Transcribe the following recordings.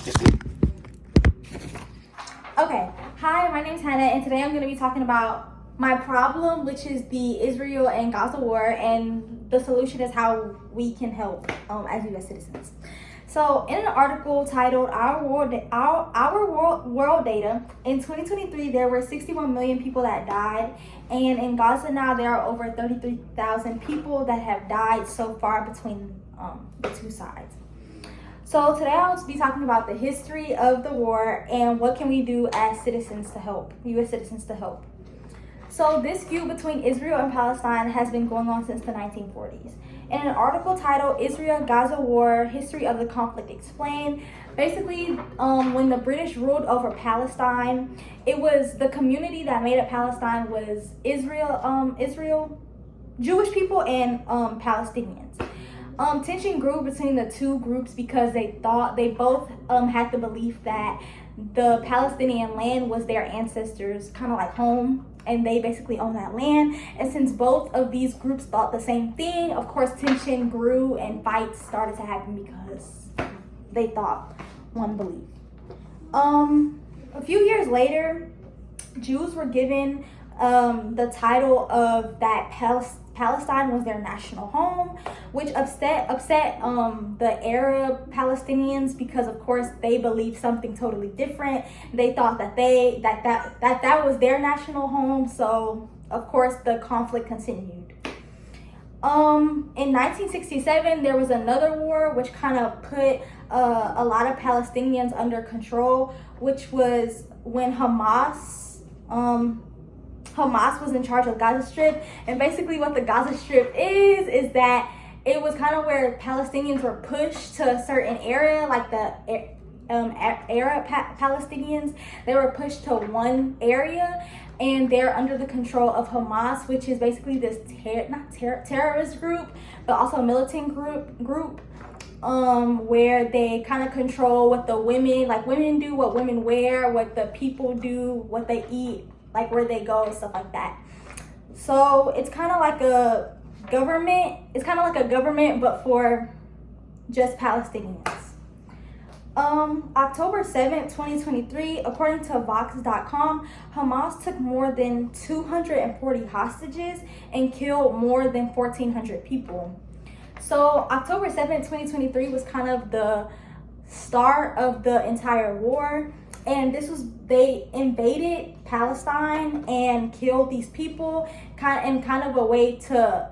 Okay, hi, my name is Hannah, and today I'm going to be talking about my problem, which is the Israel and Gaza war, and the solution is how we can help as U.S. citizens. So, in an article titled "Our World Data," in 2023 there were 61 million people that died, and in Gaza now there are over 33,000 people that have died so far between the two sides. So today I'll be talking about the history of the war and what can we do as citizens to help, U.S. citizens to help. So this feud between Israel and Palestine has been going on since the 1940s. In an article titled Israel-Gaza War, History of the Conflict Explained, basically when the British ruled over Palestine, it was the community that made up Palestine was Israel, Jewish people, and Palestinians. Tension grew between the two groups because they both had the belief that the Palestinian land was their ancestors' kind of like home, and they basically own that land. And since both of these groups thought the same thing, of course tension grew and fights started to happen because they thought one belief. A few years later, Jews were given the title of that Palestine was their national home, which upset the Arab Palestinians because of course they believed something totally different. They thought that that was their national home, so of course the conflict continued. In 1967 there was another war which kind of put a lot of Palestinians under control, which was when Hamas was in charge of Gaza Strip. And basically what the Gaza Strip is that it was kind of where Palestinians were pushed to a certain area, like the Arab Palestinians. They were pushed to one area and they're under the control of Hamas, which is basically this terrorist group, but also a militant group where they kind of control what the women do, what women wear, what the people do, what they eat, like where they go and stuff like that. So it's kind of like a government. It's kind of like a government, but for just Palestinians. October 7th, 2023, according to Vox.com, Hamas took more than 240 hostages and killed more than 1,400 people. So October 7th, 2023 was kind of the start of the entire war. And they invaded Palestine and killed these people kind of a way to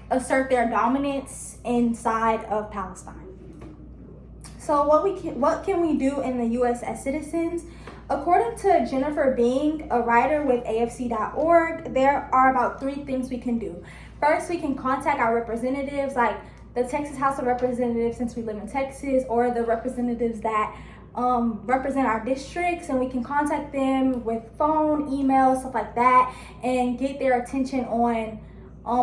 assert their dominance inside of Palestine. So what can we do in the U.S. as citizens? According to Jennifer Bing, a writer with AFC.org, there are about 3 things we can do. First, we can contact our representatives, like the Texas House of Representatives, since we live in Texas, or the representatives that represent our districts, and we can contact them with phone, email, stuff like that, and get their attention on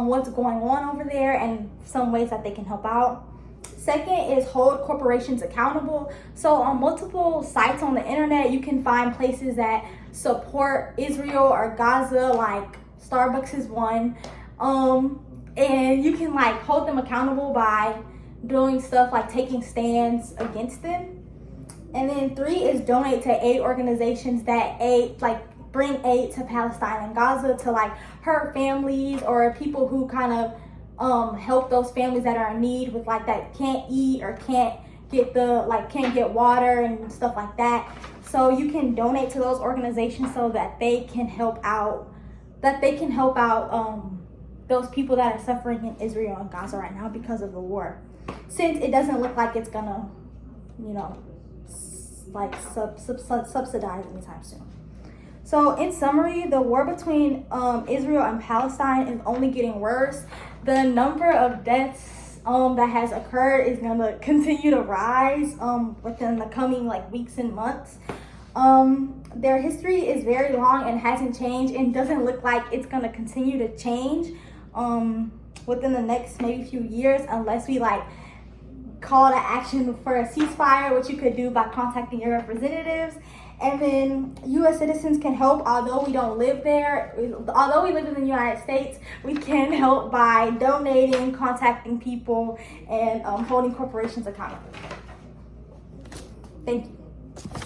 what's going on over there and some ways that they can help out. Second is hold corporations accountable. So on multiple sites on the internet, you can find places that support Israel or Gaza, like Starbucks is one, and you can hold them accountable by doing stuff like taking stands against them. And then 3 is donate to aid organizations that bring aid to Palestine and Gaza, to hurt families or people who kind of help those families that are in need with that can't eat or can't get water and stuff like that. So you can donate to those organizations so that they can help out those people that are suffering in Israel and Gaza right now because of the war, since it doesn't look like it's gonna subsidize anytime soon. So in summary, the war between Israel and Palestine is only getting worse. The number of deaths that has occurred is going to continue to rise within the coming weeks and months. Their history is very long and hasn't changed, and doesn't look like it's going to continue to change within the next maybe few years, unless we call to action for a ceasefire, which you could do by contacting your representatives. And then U.S. citizens can help, although we don't live there. Although we live in the United States, we can help by donating, contacting people, and holding corporations accountable. Thank you.